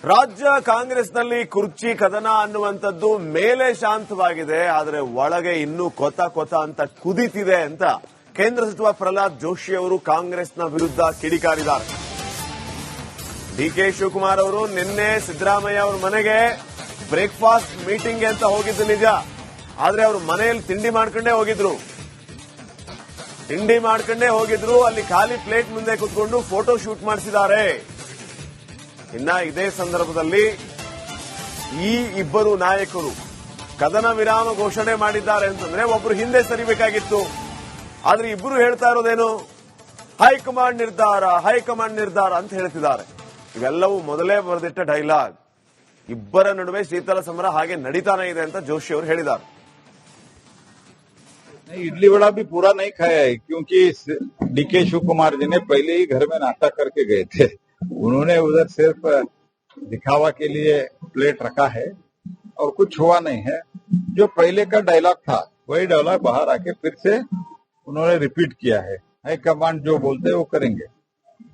ರಾಜ್ಯ ಕಾಂಗ್ರೆಸ್ನಲ್ಲಿ ಕುರ್ಚಿ ಕದನ ಅನ್ನುವಂಥದ್ದು ಮೇಲೆ ಶಾಂತವಾಗಿದೆ, ಆದರೆ ಒಳಗೆ ಇನ್ನೂ ಕೊತ ಅಂತ ಕುದಿತಿದೆ ಅಂತ ಕೇಂದ್ರ ಸಚಿವ ಪ್ರಹ್ಲಾದ್ ಜೋಶಿ ಅವರು ಕಾಂಗ್ರೆಸ್ನ ವಿರುದ್ಧ ಕಿಡಿಕಾರಿದ್ದಾರೆ. ಡಿಕೆ ಶಿವಕುಮಾರ್ ಅವರು ನಿನ್ನೆ ಸಿದ್ದರಾಮಯ್ಯ ಅವರ ಮನೆಗೆ ಬ್ರೇಕ್ಫಾಸ್ಟ್ ಮೀಟಿಂಗ್ ಅಂತ ಹೋಗಿದ್ದು ನಿಜ, ಆದ್ರೆ ಅವರು ಮನೆಯಲ್ಲಿ ತಿಂಡಿ ಮಾಡ್ಕೊಂಡೇ ಹೋಗಿದ್ರು. ಅಲ್ಲಿ ಖಾಲಿ ಪ್ಲೇಟ್ ಮುಂದೆ ಕುತ್ಕೊಂಡು ಫೋಟೋ ಶೂಟ್ ಮಾಡಿಸಿದ್ದಾರೆ. ಇನ್ನ ಇದೇ ಸಂದರ್ಭದಲ್ಲಿ ಈ ಇಬ್ಬರು ನಾಯಕರು ಕದನ ವಿರಾಮ ಘೋಷಣೆ ಮಾಡಿದ್ದಾರೆ ಅಂತಂದ್ರೆ ಒಬ್ರು ಹಿಂದೆ ಸರಿಬೇಕಾಗಿತ್ತು. ಆದ್ರೆ ಇಬ್ಬರು ಹೇಳ್ತಾ ಇರೋದೇನು, ಹೈಕಮಾಂಡ್ ನಿರ್ಧಾರ ಅಂತ ಹೇಳ್ತಿದ್ದಾರೆ. ಇವೆಲ್ಲವೂ ಮೊದಲೇ ಬರೆದಿಟ್ಟ ಡೈಲಾಗ್. ಇಬ್ಬರ ನಡುವೆ ಶೀತಲ ಸಮರ ಹಾಗೆ ನಡೀತಾನೆ ಇದೆ ಅಂತ ಜೋಶಿ ಅವರು ಹೇಳಿದ್ದಾರೆ. इडली वड़ा भी पूरा नहीं खाया है, क्योंकि डीके शिव कुमार जी ने पहले ही घर में नाश्ता करके गए थे. उन्होंने उधर सिर्फ दिखावा के लिए प्लेट रखा है और कुछ हुआ नहीं है. जो पहले का डायलॉग था वही डायलॉग बाहर आके फिर से उन्होंने रिपीट किया है. हाईकमांड जो बोलते हैं वो करेंगे.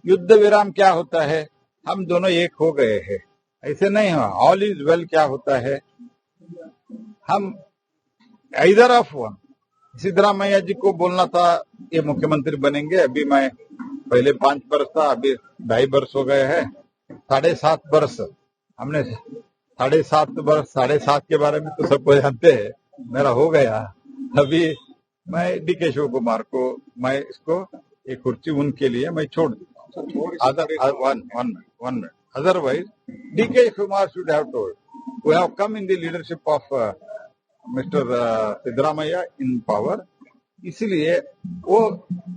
युद्ध विराम क्या होता है, हम दोनों एक हो गए हैं, ऐसे नहीं हुआ. ऑल इज वेल क्या होता है, हम आइदर ऑफ वन. सिद्धरामैया जी को बोलना था ये मुख्यमंत्री बनेंगे. अभी मैं पहले 5 वर्ष था, अभी 2.5 वर्ष हो गए हैं. 7.5 वर्ष हमने 7.5 के बारे में तो सबको जानते हैं, मेरा हो गया. अभी मैं डीके शिव कुमार को मैं इसको एक कुर्सी उनके लिए मैं छोड़ दूंगा. Otherwise DK Kumar should have told we have come in the leadership of mister Siddaramaiah in power. इसलिए वो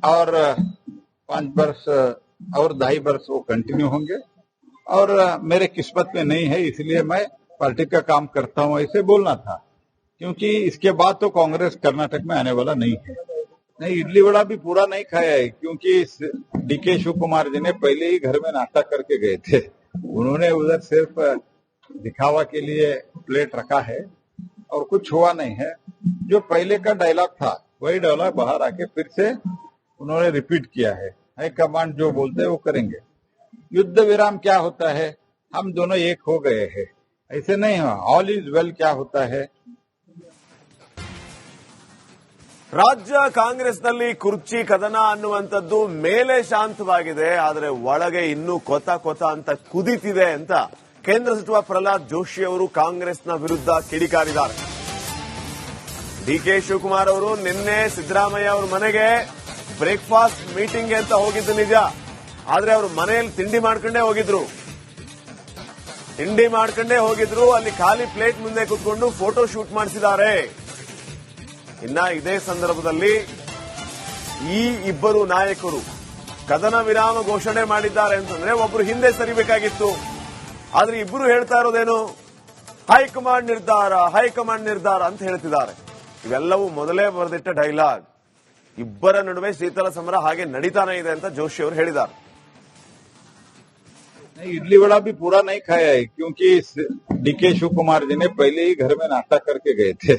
और 5 वर्ष और 2.5 वर्ष वो कंटिन्यू होंगे और मेरे किस्मत में नहीं है, इसलिए मैं पार्टी का काम करता हूं, ऐसे बोलना था. क्योंकि इसके बाद तो कांग्रेस कर्नाटक में आने वाला नहीं है. नहीं, इडली वड़ा भी पूरा नहीं खाया है, क्योंकि डीके शिव कुमार जी ने पहले ही घर में नाश्ता करके गए थे. उन्होंने उधर सिर्फ दिखावा के लिए प्लेट रखा है और कुछ हुआ नहीं है. जो पहले का डायलॉग था वही डायलॉग बाहर आके फिर से उन्होंने रिपीट किया है. हाईकमांड जो बोलते हैं वो करेंगे. युद्ध विराम क्या होता है, हम दोनों एक हो गए हैं, ऐसे नहीं हुआ. ऑल इज वेल क्या होता है. ರಾಜ್ಯ ಕಾಂಗ್ರೆಸ್ನಲ್ಲಿ ಕುರ್ಚಿ ಕದನ ಅನ್ನುವಂಥದ್ದು ಮೇಲೆ ಶಾಂತವಾಗಿದೆ, ಆದರೆ ಒಳಗೆ ಇನ್ನೂ ಕೊತ ಅಂತ ಕುದಿತಿದೆ ಅಂತ ಕೇಂದ್ರ ಸಚಿವ ಪ್ರಹ್ಲಾದ್ ಜೋಶಿ ಅವರು ಕಾಂಗ್ರೆಸ್ನ ವಿರುದ್ಧ ಕಿಡಿಕಾರಿದ್ದಾರೆ. ಡಿಕೆ ಶಿವಕುಮಾರ್ ಅವರು ನಿನ್ನೆ ಸಿದ್ದರಾಮಯ್ಯ ಅವರ ಮನೆಗೆ ಬ್ರೇಕ್ಫಾಸ್ಟ್ ಮೀಟಿಂಗ್ ಅಂತ ಹೋಗಿದ್ದು ನಿಜ, ಆದ್ರೆ ಅವರು ಮನೆಯಲ್ಲಿ ತಿಂಡಿ ಮಾಡ್ಕೊಂಡೇ ಹೋಗಿದ್ರು. ಅಲ್ಲಿ ಖಾಲಿ ಪ್ಲೇಟ್ ಮುಂದೆ ಕುತ್ಕೊಂಡು ಫೋಟೋ ಶೂಟ್ ಮಾಡಿಸಿದ್ದಾರೆ. ಇನ್ನ ಇದೇ ಸಂದರ್ಭದಲ್ಲಿ ಈ ಇಬ್ಬರು ನಾಯಕರು ಕದನ ವಿರಾಮ ಘೋಷಣೆ ಮಾಡಿದ್ದಾರೆ ಅಂತಂದ್ರೆ ಒಬ್ರು ಹಿಂದೆ ಸರಿಬೇಕಾಗಿತ್ತು. ಆದ್ರೆ ಇಬ್ಬರು ಹೇಳ್ತಾ ಇರೋದೇನು, ಹೈಕಮಾಂಡ್ ನಿರ್ಧಾರ ಅಂತ ಹೇಳ್ತಿದ್ದಾರೆ. ಇವೆಲ್ಲವೂ ಮೊದಲೇ ಬರೆದಿಟ್ಟ ಡೈಲಾಗ್. ಇಬ್ಬರ ನಡುವೆ ಶೀತಲ ಸಮರ ಹಾಗೆ ನಡೀತಾನೆ ಇದೆ ಅಂತ ಜೋಶಿ ಅವರು ಹೇಳಿದ್ದಾರೆ. इडली वड़ा भी पूरा नहीं खाया है, क्योंकि डीके शिव कुमार जी ने पहले ही घर में नाश्ता करके गए थे.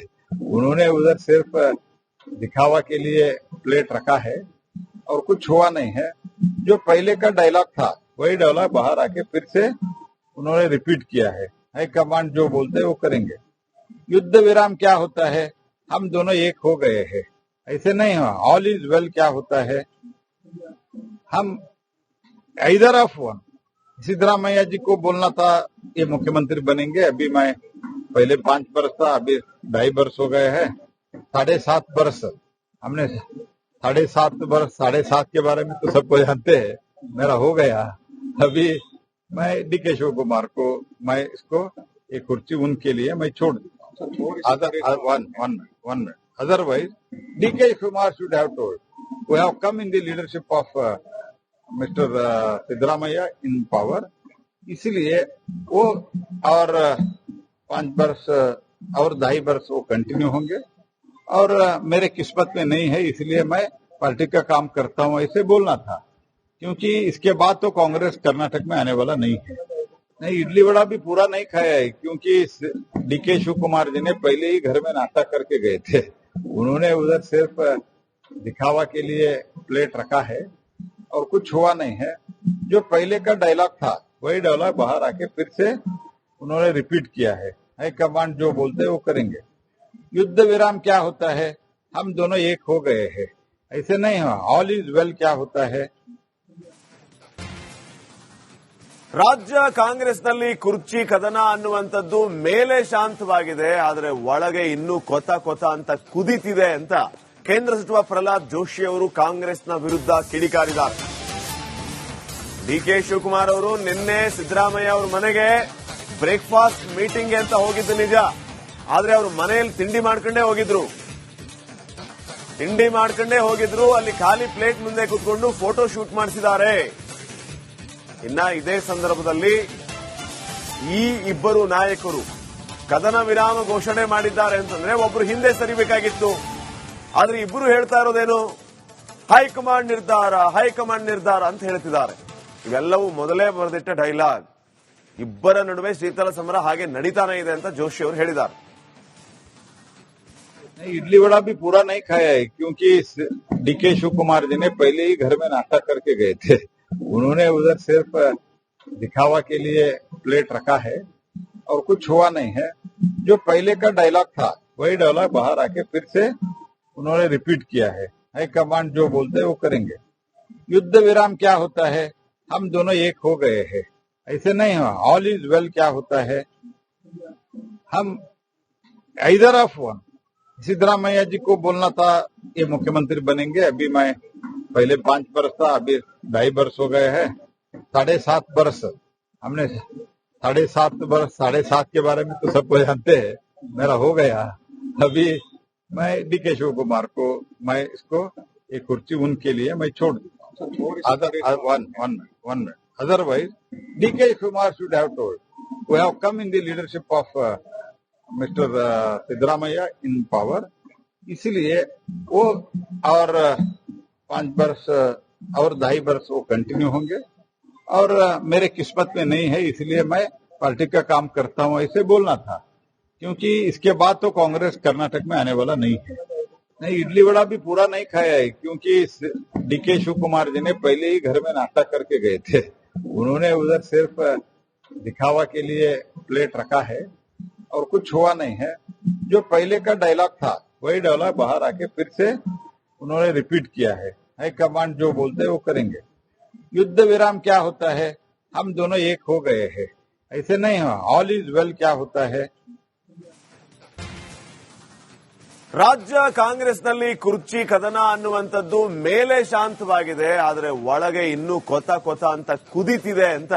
उन्होंने उधर सिर्फ दिखावा के लिए प्लेट रखा है और कुछ हुआ नहीं है. जो पहले का डायलॉग था वही डायलॉग बाहर आके फिर से उन्होंने रिपीट किया है. हाईकमांड जो बोलते हैं वो करेंगे. युद्ध विराम क्या होता है, हम दोनों एक हो गए हैं, ऐसे नहीं हुआ. ऑल इज वेल क्या होता है, हम आइदर ऑफ वन. सिद्धरामैया जी को बोलना था ये मुख्यमंत्री बनेंगे. अभी मैं पहले 5 वर्ष था, अभी 2.5 वर्ष हो गए हैं. 7.5 वर्ष हमने 7.5 के बारे में तो सबको जानते हैं, मेरा हो गया. अभी मैं डीके शिव कुमार को मैं इसको एक कुर्सी उनके लिए मैं छोड़ दूंगा. Otherwise DK Kumar should have told we have come in the leadership of mister Siddaramaiah in power. इसलिए वो और 5 वर्ष और 2.5 वर्ष वो कंटिन्यू होंगे और मेरे किस्मत में नहीं है, इसलिए मैं पार्टी का काम करता हूं, ऐसे बोलना था. क्योंकि इसके बाद तो कांग्रेस कर्नाटक में आने वाला नहीं है. नहीं, इडली वड़ा भी पूरा नहीं खाया है, क्योंकि डीके शिव कुमार जी ने पहले ही घर में नाश्ता करके गए थे. उन्होंने उधर सिर्फ दिखावा के लिए प्लेट रखा है और कुछ हुआ नहीं है. जो पहले का डायलॉग था वही डाला, बाहर आके फिर से उन्होंने रिपीट किया है, हाईकमांड जो बोलते हैं वो करेंगे। युद्ध विराम क्या होता है, हम दोनों एक हो गए हैं, ऐसे नहीं हुआ। ऑल इज वेल क्या होता है। ರಾಜ್ಯ ಕಾಂಗ್ರೆಸ್ನಲ್ಲಿ ಕುರ್ಚಿ ಕದನ ಅನ್ನುವಂಥದ್ದು ಮೇಲೆ ಶಾಂತವಾಗಿದೆ, ಆದರೆ ಒಳಗೆ ಇನ್ನೂ ಕೊತ ಕೊತ ಅಂತ ಕುದಿತಿದೆ ಅಂತ ಕೇಂದ್ರ ಸಚಿವ ಪ್ರಹ್ಲಾದ್ ಜೋಶಿ ಅವರು ಕಾಂಗ್ರೆಸ್ನ ವಿರುದ್ಧ ಕಿಡಿಕಾರಿದ್ದಾರೆ. ಡಿಕೆ ಶಿವಕುಮಾರ್ ಅವರು ನಿನ್ನೆ ಸಿದ್ದರಾಮಯ್ಯ ಅವರ ಮನೆಗೆ ಬ್ರೇಕ್ಫಾಸ್ಟ್ ಮೀಟಿಂಗ್ ಅಂತ ಹೋಗಿದ್ದು ನಿಜ, ಆದ್ರೆ ಅವರು ಮನೆಯಲ್ಲಿ ತಿಂಡಿ ಮಾಡ್ಕೊಂಡೇ ಹೋಗಿದ್ರು. ಅಲ್ಲಿ ಖಾಲಿ ಪ್ಲೇಟ್ ಮುಂದೆ ಕೂತ್ಕೊಂಡು ಫೋಟೋ ಶೂಟ್ ಮಾಡಿಸಿದ್ದಾರೆ. ಇನ್ನ ಇದೇ ಸಂದರ್ಭದಲ್ಲಿ ಈ ಇಬ್ಬರು ನಾಯಕರು ಕದನ ವಿರಾಮ ಘೋಷಣೆ ಮಾಡಿದ್ದಾರೆ ಅಂತಂದ್ರೆ ಒಬ್ರು ಹಿಂದೆ ಸರಿಬೇಕಾಗಿತ್ತು. ಆದ್ರೆ ಇಬ್ಬರು ಹೇಳ್ತಾ ಇರೋದೇನು, ಹೈಕಮಾಂಡ್ ನಿರ್ಧಾರ ಅಂತ ಹೇಳ್ತಿದ್ದಾರೆ. ಇವೆಲ್ಲವೂ ಮೊದಲೇ ಬರೆದಿಟ್ಟ ಡೈಲಾಗ್. ಇಬ್ಬರ ನಡುವೆ ಶೀತಲ ಸಮರ ಹಾಗೆ ನಡೀತಾನೆ ಇದೆ ಅಂತ ಜೋಶಿ ಅವರು ಹೇಳಿದ್ದಾರೆ. इडली वड़ा भी पूरा नहीं खाया है, क्योंकि डीके शिव कुमार जी ने पहले ही घर में नाश्ता करके गए थे। उन्होंने उधर सिर्फ दिखावा के लिए प्लेट रखा है और कुछ हुआ नहीं है। जो पहले का डायलॉग था वही डायलॉग बाहर आके फिर से उन्होंने रिपीट किया है, हाईकमांड जो बोलते हैं वो करेंगे। युद्ध विराम क्या होता है, हम दोनों एक हो गए हैं, ऐसे नहीं हुआ। ऑल इज वेल क्या होता है, हम इधर ऑफ वन। सिद्धरामैया जी को बोलना था ये मुख्यमंत्री बनेंगे, अभी मैं पहले 5 वर्ष था, अभी 2.5 वर्ष हो गए हैं, 7.5 वर्ष हमने 7.5 के बारे में तो सबको जानते हैं, मेरा हो गया। अभी मैं डीके शिव कुमार को मैं इसको एक कुर्सी उनके लिए मैं छोड़ दूंगा। Otherwise DK Shiva Kumar should have told we have come in the leadership of mister Siddaramaiah in power, इसलिए वो और 5 वर्ष और 2.5 वर्ष वो कंटिन्यू होंगे और मेरे किस्मत में नहीं है, इसलिए मैं पार्टी का काम करता हूं, ऐसे बोलना था। क्योंकि इसके बाद तो कांग्रेस कर्नाटक में आने वाला नहीं है। नहीं, इडली वड़ा भी पूरा नहीं खाया है, क्योंकि डीके शिव कुमार जी ने पहले ही घर में नाश्ता करके गए थे। उन्होंने उधर सिर्फ दिखावा के लिए प्लेट रखा है और कुछ हुआ नहीं है। जो पहले का डायलॉग था वही डायलॉग बाहर आके फिर से उन्होंने रिपीट किया है, हाईकमांड जो बोलते हैं वो करेंगे। युद्ध विराम क्या होता है, हम दोनों एक हो गए हैं, ऐसे नहीं हुआ। ऑल इज वेल क्या होता है। ರಾಜ್ಯ ಕಾಂಗ್ರೆಸ್ನಲ್ಲಿ ಕುರ್ಚಿ ಕದನ ಅನ್ನುವಂಥದ್ದು ಮೇಲೆ ಶಾಂತವಾಗಿದೆ, ಆದರೆ ಒಳಗೆ ಇನ್ನೂ ಕೊತ ಕೊತ ಅಂತ ಕುದಿತಿದೆ ಅಂತ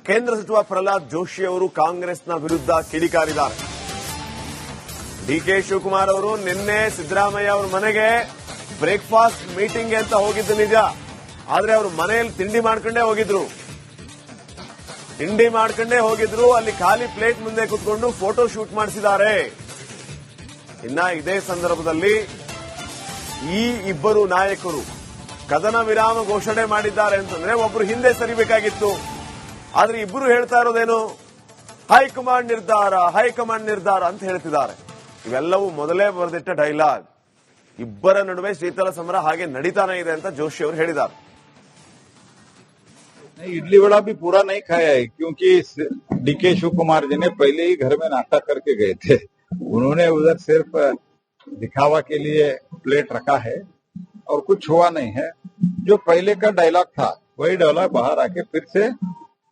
ಕೇಂದ್ರ ಸಚಿವ ಪ್ರಹ್ಲಾದ್ ಜೋಶಿ ಅವರು ಕಾಂಗ್ರೆಸ್ನ ವಿರುದ್ಧ ಕಿಡಿಕಾರಿದ್ದಾರೆ. ಡಿಕೆ ಶಿವಕುಮಾರ್ ಅವರು ನಿನ್ನೆ ಸಿದ್ದರಾಮಯ್ಯ ಅವರ ಮನೆಗೆ ಬ್ರೇಕ್ಫಾಸ್ಟ್ ಮೀಟಿಂಗ್ ಅಂತ ಹೋಗಿದ್ದು ನಿಜ, ಆದ್ರೆ ಅವರು ಮನೆಯಲ್ಲಿ ತಿಂಡಿ ಮಾಡ್ಕೊಂಡೇ ಹೋಗಿದ್ರು. ಅಲ್ಲಿ ಖಾಲಿ ಪ್ಲೇಟ್ ಮುಂದೆ ಕೂತ್ಕೊಂಡು ಫೋಟೋ ಶೂಟ್ ಮಾಡಿಸಿದ್ದಾರೆ. ಇನ್ನ ಇದೇ ಸಂದರ್ಭದಲ್ಲಿ ಈ ಇಬ್ಬರು ನಾಯಕರು ಕದನ ವಿರಾಮ ಘೋಷಣೆ ಮಾಡಿದ್ದಾರೆ ಅಂತಂದ್ರೆ ಒಬ್ರು ಹಿಂದೆ ಸರಿಬೇಕಾಗಿತ್ತು. ಆದ್ರೆ ಇಬ್ಬರು ಹೇಳ್ತಾ ಇರೋದೇನು, ಹೈಕಮಾಂಡ್ ನಿರ್ಧಾರ ಅಂತ ಹೇಳ್ತಿದ್ದಾರೆ. ಇವೆಲ್ಲವೂ ಮೊದಲೇ ಬರೆದಿಟ್ಟ ಡೈಲಾಗ್. ಇಬ್ಬರ ನಡುವೆ ಶೀತಲ ಸಮರ ಹಾಗೆ ನಡೀತಾನೆ ಇದೆ ಅಂತ ಜೋಶಿ ಅವರು ಹೇಳಿದ್ದಾರೆ. इडली वड़ा भी पूरा नहीं खाया है, क्योंकि डीके शिव कुमार जी ने पहले ही घर में नाश्ता करके गए थे। उन्होंने उधर सिर्फ दिखावा के लिए प्लेट रखा है और कुछ हुआ नहीं है। जो पहले का डायलॉग था वही डायलॉग बाहर आके फिर से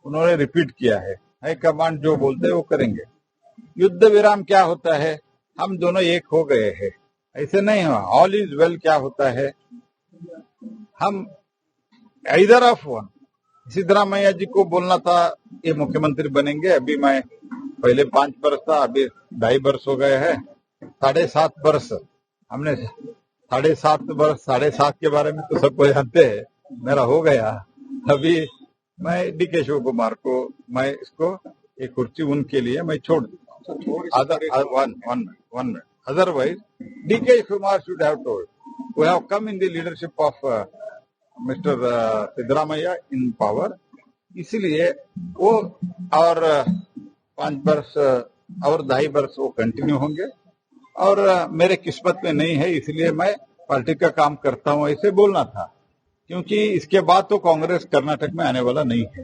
उन्होंने रिपीट किया है, हाईकमांड जो बोलते हैं वो करेंगे। युद्ध विराम क्या होता है, हम दोनों एक हो गए हैं, ऐसे नहीं हुआ। ऑल इज वेल क्या होता है, हम इधर ऑफ वन। सिद्धरामैया जी को बोलना था ये मुख्यमंत्री बनेंगे, अभी मैं पहले 5 वर्ष था, अभी 2.5 वर्ष हो गए हैं, 7.5 वर्ष हमने 7.5 के बारे में तो सबको जानते हैं, मेरा हो गया। अभी मैं डीके शिव कुमार को मैं इसको एक कुर्सी उनके लिए मैं छोड़ दूंगा। Otherwise DK Shiva Kumar should have told we have come in the leadership of mister Siddaramaiah in power, इसलिए वो और 5 वर्ष और 2.5 वर्ष वो कंटिन्यू होंगे और मेरे किस्मत में नहीं है, इसलिए मैं पार्टी का काम करता हूं, ऐसे बोलना था। क्योंकि इसके बाद तो कांग्रेस कर्नाटक में आने वाला नहीं है।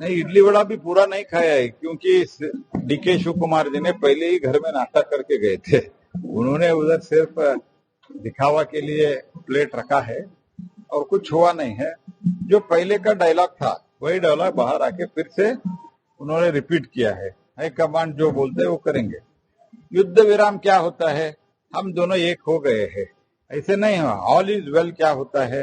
नहीं, इडली वड़ा भी पूरा नहीं खाया है, क्योंकि डीके शिव कुमार जी ने पहले ही घर में नाश्ता करके गए थे। उन्होंने उधर सिर्फ दिखावा के लिए प्लेट रखा है और कुछ हुआ नहीं है। जो पहले का डायलॉग था वही डायलॉग बाहर आके फिर से उन्होंने रिपीट किया है। हाईकमांड जो बोलते हैं वो करेंगे। युद्ध विराम क्या होता है, हम दोनों एक हो गए हैं, ऐसे नहीं हुआ। ऑल इज वेल क्या होता है,